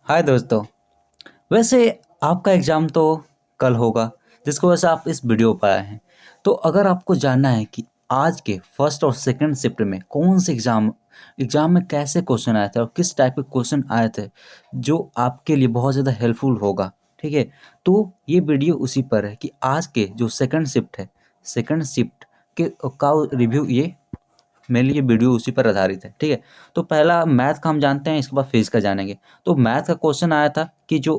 हाय दोस्तों। वैसे आपका एग्ज़ाम तो कल होगा, जिसकी वजह से आप इस वीडियो पर आए हैं। तो अगर आपको जानना है कि आज के फर्स्ट और सेकंड शिफ्ट में कौन से एग्ज़ाम में कैसे क्वेश्चन आए थे और किस टाइप के क्वेश्चन आए थे, जो आपके लिए बहुत ज़्यादा हेल्पफुल होगा, ठीक है? तो ये वीडियो उसी पर है कि आज के जो सेकंड शिफ्ट है, सेकंड शिफ्ट के का रिव्यू ये मेनली ये वीडियो उसी पर आधारित है, ठीक है? तो पहला मैथ का हम जानते हैं, इसके बाद फिज़िक्स का जानेंगे। तो मैथ का क्वेश्चन आया था कि जो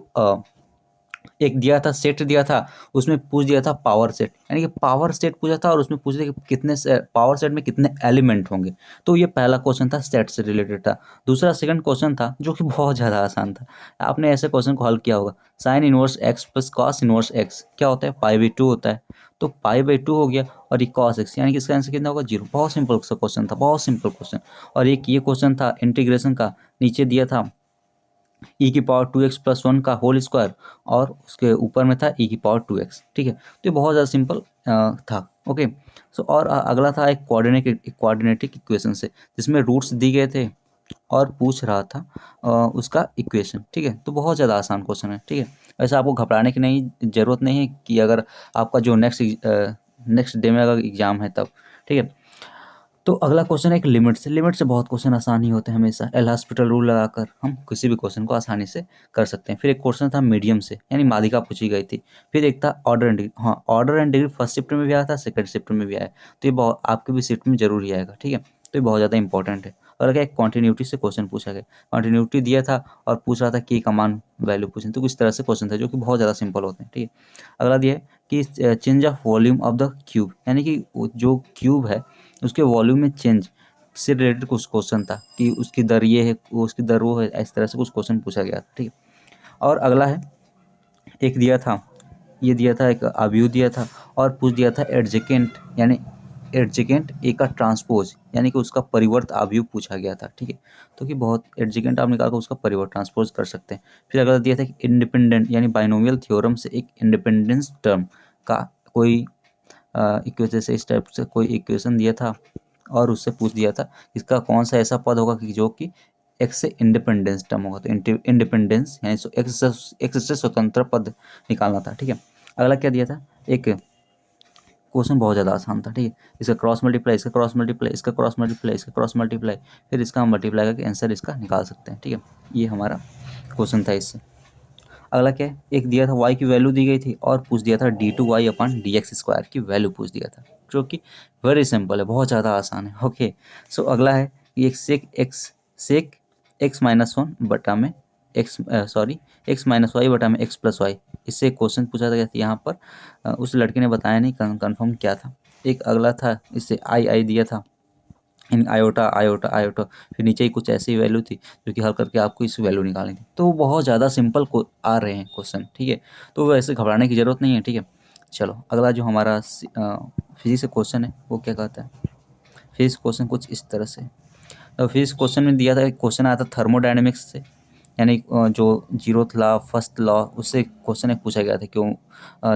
एक दिया था, सेट दिया था, उसमें पूछ दिया था पावर सेट, यानी कि पावर सेट पूछा था और उसमें पूछ दिया कि कितने से पावर सेट में कितने एलिमेंट होंगे। तो ये पहला क्वेश्चन था, सेट से रिलेटेड था। दूसरा सेकंड क्वेश्चन था जो कि बहुत ज़्यादा आसान था। आपने ऐसे क्वेश्चन को हल किया होगा, sine inverse x plus cos inverse x क्या होता है? पाई/2 होता है। तो पाई/2 हो गया और ये कॉस एक्स, यानी कि इसका आंसर कितना होगा? 0। बहुत सिंपल सा क्वेश्चन था, बहुत सिंपल क्वेश्चन। और एक ये क्वेश्चन था इंटीग्रेशन का, नीचे दिया था ई की पावर 2x प्लस 1 का होल स्क्वायर और उसके ऊपर में था ई की पावर 2x, ठीक है? तो ये बहुत ज़्यादा सिंपल था। ओके। सो और अगला था एक कोऑर्डिनेटिक इक्वेशन से, जिसमें रूट्स दिए गए थे और पूछ रहा था उसका इक्वेशन, ठीक है? तो बहुत ज़्यादा आसान क्वेश्चन है, ठीक है? वैसे आपको घबराने की नहीं ज़रूरत नहीं है कि अगर आपका जो नेक्स्ट डे में अगर एग्ज़ाम है तब, ठीक है? तो अगला क्वेश्चन है एक लिमिट से बहुत क्वेश्चन आसान ही होते हैं हमेशा। एल हॉस्पिटल रूल लगाकर हम किसी भी क्वेश्चन को आसानी से कर सकते हैं। फिर एक क्वेश्चन था मीडियम से, यानी माध्यिका पूछी गई थी। फिर एक था ऑर्डर एंड डिग्री। हाँ, order and degree first shift में भी आया था, सेकंड शिफ्ट में भी आया है। तो ये बहुत आपके भी शिफ्ट में जरूर ही आएगा, ठीक है? तो ये बहुत ज़्यादा इंपॉर्टेंट है। और क्या, एक कॉन्टीन्यूटी से क्वेश्चन पूछा गया, कॉन्टीन्यूटी दिया था और पूछ रहा था के का मान वैल्यू पूछें। तो किस तरह से क्वेश्चन था जो कि बहुत ज़्यादा सिंपल होते हैं, ठीक है? अगला दिया है कि change of volume of the cube, यानी कि जो क्यूब है उसके वॉल्यूम में चेंज से रिलेटेड कुछ क्वेश्चन था कि उसकी दर ये है, वो उसकी दर वो है, इस तरह से कुछ क्वेश्चन पूछा गया था, ठीक है? और अगला है, एक दिया था, ये दिया था, एक अवयव दिया था और पूछ दिया था एडजेकेंट, यानी एडजेकेंट ए का ट्रांसपोज, यानी कि उसका परिवर्त अवयव पूछा गया था, ठीक है? तो कि बहुत एडजेकेंट आप निकाल कर उसका परिवर्त ट्रांसपोज कर सकते हैं। फिर अगला दिया था कि इंडिपेंडेंट, यानी बाइनोमियल थ्योरम से एक इंडिपेंडेंस टर्म का कोई इक्वेशन, जैसे इस टाइप से कोई इक्वेशन दिया था और उससे पूछ दिया था इसका कौन सा ऐसा पद होगा कि जो कि एक्स से इंडिपेंडेंस टर्म होगा। तो इंडिपेंडेंस यानी एक्स से स्वतंत्र पद निकालना था, ठीक है? अगला क्या दिया था, एक क्वेश्चन बहुत ज़्यादा आसान था, ठीक है? इसका क्रॉस मल्टीप्लाई, इसका क्रॉस मल्टीप्लाई, इसका क्रॉस मल्टीप्लाई, इसका क्रॉस मल्टीप्लाई, फिर इसका हम मल्टीप्लाई करके आंसर इसका निकाल सकते हैं, ठीक है? ये हमारा क्वेश्चन था इससे। अगला क्या है, एक दिया था y की वैल्यू दी गई थी और पूछ दिया था d2y अपन dx स्क्वायर की वैल्यू पूछ दिया था, जो कि वेरी सिंपल है, बहुत ज़्यादा आसान है। ओके। सो अगला है कि एक सेक एक्स माइनस वन बटा में एक्स माइनस वाई बटा में एक्स प्लस वाई, इससे एक क्वेश्चन पूछा गया था यहाँ पर। उस लड़के ने बताया नहीं कन्फर्म क्या था। एक अगला था, इससे आई आई दिया था, इन आयोटा आयोटा आयोटा, फिर नीचे ही कुछ ऐसी वैल्यू थी जो कि हल करके आपको इस वैल्यू निकालनी थी। तो बहुत ज़्यादा सिंपल को आ रहे हैं क्वेश्चन, ठीक है? तो वैसे घबराने की ज़रूरत नहीं है, ठीक है? चलो अगला जो हमारा फिजिक्स का क्वेश्चन है वो क्या कहता है। फिजिक्स क्वेश्चन कुछ इस तरह से, तो फिजिक्स क्वेश्चन में दिया था, एक क्वेश्चन आया था थर्मोडायनेमिक्स से, यानी जो जीरोथ लॉ, फर्स्ट लॉ, उससे क्वेश्चन एक पूछा गया था। क्यों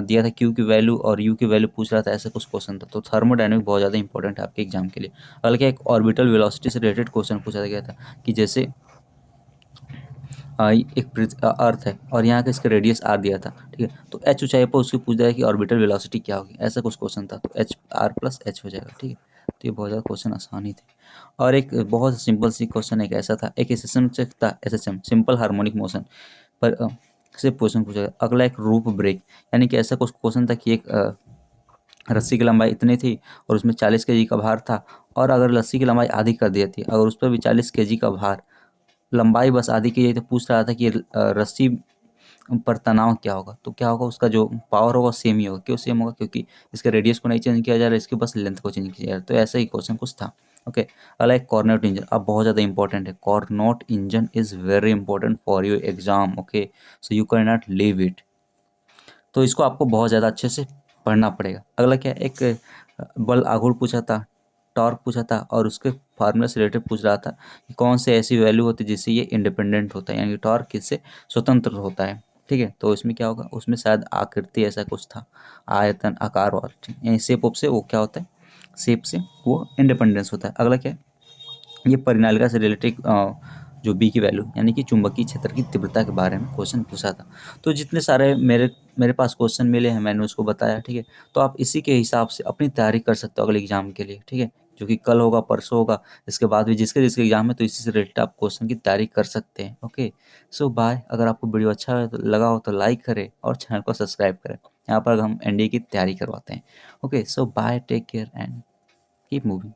दिया था, क्यू की वैल्यू और यू की वैल्यू पूछ रहा था, ऐसा कुछ क्वेश्चन था। तो थर्मोडायनेमिक्स बहुत ज़्यादा इंपॉर्टेंट है आपके एग्जाम के लिए। बल्कि एक ऑर्बिटल वेलोसिटी से रिलेटेड क्वेश्चन पूछा गया था कि जैसे एक अर्थ है और यहाँ का इसका रेडियस आर दिया था, ठीक है? तो एच ऊंचाई पर उसको पूछ दिया कि ऑर्बिटल वेलोसिटी क्या होगी, ऐसा कुछ क्वेश्चन था। तो एच आर प्लस एच हो जाएगा, ठीक है? तो ये बहुत ज़्यादा क्वेश्चन आसान ही थे। और एक बहुत सिंपल सी क्वेश्चन एक ऐसा था, एक एसएसएम से था, एसएसएम सिंपल हार्मोनिक मोशन पर से क्वेश्चन पूछा गया। अगला एक रूप ब्रेक, यानी कि ऐसा कुछ क्वेश्चन था कि एक रस्सी की लंबाई इतनी थी और उसमें 40 केजी का भार था, और अगर रस्सी की लंबाई आधी कर दी थी, अगर उस पर भी 40 केजी का भार, लंबाई बस आधी की गई, तो पूछ रहा था कि रस्सी पर तनाव क्या होगा। तो क्या होगा, उसका जो पावर होगा सेम ही होगा। क्यों सेम होगा? क्योंकि इसके रेडियस को नहीं चेंज किया जा रहा है, इसके बस लेंथ को चेंज किया जा रहा है। तो ऐसा ही क्वेश्चन कुछ था। ओके। अगला एक कॉर्नोट इंजन, अब बहुत ज़्यादा इंपॉर्टेंट है। Carnot engine is very important for your exam, okay? So you can not leave it. तो इसको आपको बहुत ज़्यादा अच्छे से पढ़ना पड़ेगा। अगला क्या है, एक बल आघूर्ण पूछा था, टॉर्क पूछा था और उसके फार्मूला से रिलेटेड पूछ रहा था कि कौन से ऐसी वैल्यू होती है जिससे ये इंडिपेंडेंट होता है, यानी कि टॉर्क किससे स्वतंत्र होता है, ठीक है? तो इसमें क्या होगा, उसमें शायद आकृति ऐसा कुछ था, आयतन आकार और, यानी शेप ऑफ से वो क्या होता है, शेप से वो इंडिपेंडेंस होता है। अगला क्या है, ये परिनालिका से रिलेटेड जो बी की वैल्यू यानी कि चुंबकीय क्षेत्र की तीव्रता के बारे में क्वेश्चन पूछा था। तो जितने सारे मेरे पास क्वेश्चन मिले हैं मैंने उसको बताया, ठीक है। तो आप इसी के हिसाब से अपनी तैयारी कर सकते हो अगले एग्जाम के लिए, ठीक है, जो कि कल होगा, परसों होगा, इसके बाद भी जिसके जिसके एग्जाम है, तो इसी से रिलेटेड आप क्वेश्चन की तैयारी कर सकते हैं। Okay, so bye. अगर आपको वीडियो अच्छा लगा हो तो लाइक करें और चैनल को सब्सक्राइब करें। यहाँ पर हम एनडीए की तैयारी करवाते हैं। Okay, so bye, take care and keep moving.